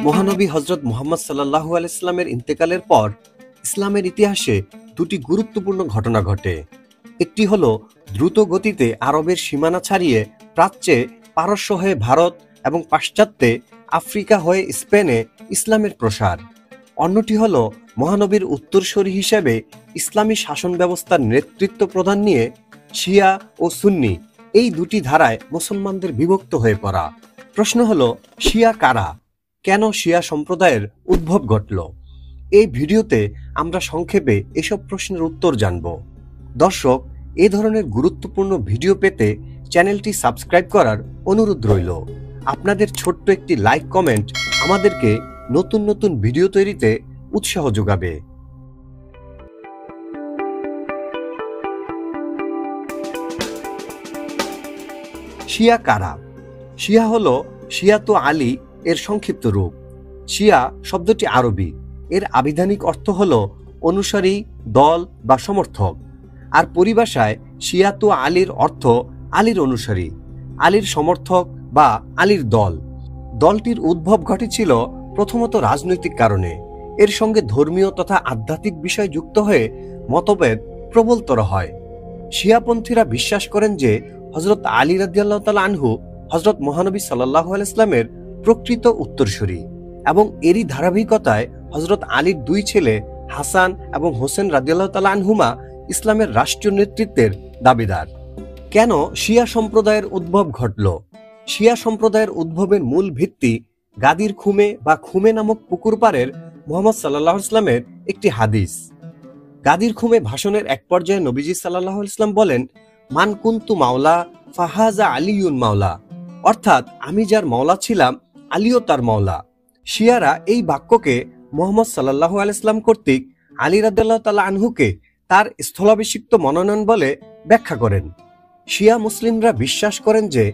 মহানবী হযরত মুহাম্মদ সাল্লাল্লাহু আলাইহি সাল্লামের ইন্তেকালের পর ইসলামের ইতিহাসে দুটি গুরুত্বপূর্ণ ঘটনা ঘটে। একটি হলো দ্রুত গতিতে আরবের সীমানা ছাড়িয়ে প্রাচ্যে পারস্য হয়ে ভারত এবং পাশ্চাত্যে আফ্রিকা হয়ে স্পেনে ইসলামের প্রসার। অন্যটি হলো মহানবীর উত্তরসূরি হিসেবে ইসলামী শাসন ব্যবস্থার নেতৃত্ব প্রদান নিয়ে শিয়া ও সুন্নি এই দুটি ধারায় মুসলমানদের বিভক্ত হয়ে পড়া। প্রশ্ন হলো, শিয়া কারা? কেন শিয়া সম্প্রদায়ের উদ্ভব ঘটল? এই ভিডিওতে আমরা সংক্ষেপে এসব প্রশ্নের উত্তর জানব। দর্শক, এই ধরনের গুরুত্বপূর্ণ ভিডিও পেতে চ্যানেলটি সাবস্ক্রাইব করার অনুরোধ রইল। আপনাদের ছোট্ট একটি লাইক কমেন্ট আমাদেরকে নতুন নতুন ভিডিও তৈরিতে উৎসাহ যোগাবে। শিয়া কারা? শিয়া হলো শিয়াতু আলী এর সংক্ষিপ্ত রূপ। শিয়া শব্দটি আরবি, এর আবিধানিক অর্থ হলো অনুসারী, দল বা সমর্থক। আর পরিভাষায় শিয়াতু আলীর অর্থ আলীর অনুসারী, আলীর সমর্থক বা আলীর দল। দলটির উদ্ভব ঘটেছিল প্রথমত রাজনৈতিক কারণে। এর সঙ্গে ধর্মীয় তথা আধ্যাত্মিক বিষয় যুক্ত হয়ে মতভেদ প্রবলতর হয়। শিয়াপন্থীরা বিশ্বাস করেন যে হযরত আলী রাদিয়াল্লাহু তাআলা আনহু হযরত মহানবী সাল্লাল্লাহু আলাইহি ওয়াসাল্লামের প্রকৃত উত্তরসূরি এবং এরই ধারাবাহিকতায় হযরত আলীর দুই ছেলে হাসান এবং হোসেন রাদিয়াল্লাহু তাআলা আনহুমা ইসলামের রাষ্ট্রীয় নেতৃত্বের দাবিদার। কেন শিয়া সম্প্রদায়ের উদ্ভব ঘটল? শিয়া সম্প্রদায়ের উদ্ভবের মূল ভিত্তি গাদির খুমে বা খুমে নামক পুকুর পাড়ের মুহাম্মদ সাল্লাল্লাহু আলাইহি ওয়াসাল্লামের একটি হাদিস। গাদির খুমে ভাষণের এক পর্যায়ে নবীজি সাল্লাল্লাহু আলাইহি ওয়াসাল্লাম বলেন, মান কুনতু মাওলা ফাহাজা আলিয়ুন মাওলা, অর্থাৎ আমি যার মাওলা ছিলাম আলীও তার মাওলা। শিয়ারা এই বাক্যকে মুহাম্মদ সাল্লাল্লাহু আলাইহি ওয়াসাল্লাম কর্তৃক আলী রাদিয়াল্লাহু তাআলা আনহুকে তার স্থলাভিষিক্ত মনোনয়ন বলে ব্যাখ্যা করেন। শিয়া মুসলিমরা বিশ্বাস করেন যে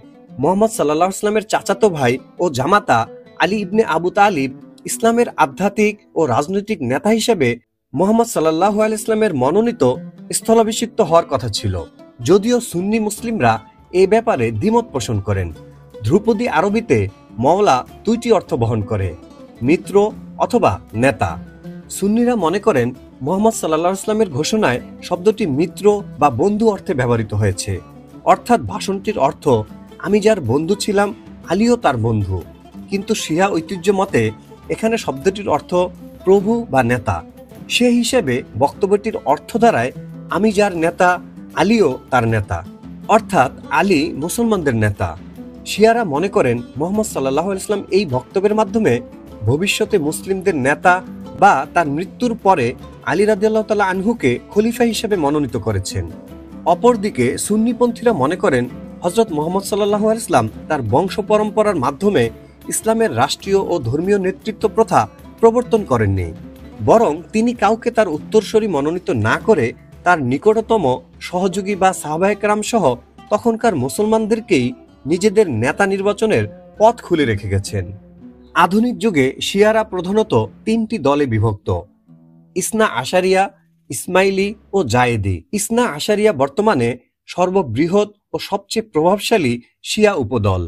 মুহাম্মদ সাল্লাল্লাহু আলাইহি ওয়াসাল্লামের চাচাতো ভাই ও জামাতা আলী ইবনে আবু তালিব ইসলামের আধ্যাত্মিক ও রাজনৈতিক নেতা হিসেবে মুহাম্মদ সাল্লাল্লাহু আলাইহি ওয়াসাল্লামের মনোনীত স্থলাভিষিক্ত হওয়ার কথা ছিল। যদিও সুন্নি মুসলিমরা এ ব্যাপারে দ্বিমত পোষণ করেন। ধ্রুপদী আরবিতে মাওলা দুইটি অর্থ বহন করে, মিত্র অথবা নেতা। সুন্নিরা মনে করেন মুহাম্মদ সাল্লাল্লাহু আলাইহি ওয়াসাল্লামের ঘোষণায় শব্দটি মিত্র বা বন্ধু অর্থে ব্যবহৃত হয়েছে, অর্থাৎ ভাষণটির অর্থ আমি যার বন্ধু ছিলাম আলীও তার বন্ধু। কিন্তু শিয়া ঐতিহ্য মতে এখানে শব্দটির অর্থ প্রভু বা নেতা। সে হিসেবে বক্তব্যটির অর্থ দ্বারায় আমি যার নেতা আলীও তার নেতা, অর্থাৎ আলী মুসলমানদের নেতা। শিয়ারা মনে করেন মুহাম্মদ সাল্লাল্লাহু আলাইহি ওয়াসাল্লাম এই বক্তব্যের মাধ্যমে ভবিষ্যতে মুসলিমদের নেতা বা তার মৃত্যুর পরে আলী রাদিয়াল্লাহু তাআলা আনহুকে খলিফা হিসেবে মনোনীত করেছেন। অপরদিকে সুন্নিপন্থীরা মনে করেন হযরত মুহাম্মদ সাল্লাল্লাহু আলাইহি ওয়াসাল্লাম তার বংশ পরম্পরার মাধ্যমে ইসলামের রাষ্ট্রীয় ও ধর্মীয় নেতৃত্ব প্রথা প্রবর্তন করেননি, বরং তিনি কাউকে তার উত্তরসূরি মনোনীত না করে তার নিকটতম সহযোগী বা সাহাবায়ে কেরাম সহ তখনকার মুসলমানদেরকেই নিজেদের নেতা নির্বাচনের পথ খুলে রেখে গেছেন। আধুনিক যুগে শিয়ারা প্রধানত তিনটি দলে বিভক্ত: ইসনা আশারিয়া, ইসমাইলি ও জায়েদি। ইসনা আশারিয়া বর্তমানে সর্ববৃহৎ ও সবচেয়ে প্রভাবশালী শিয়া উপদল।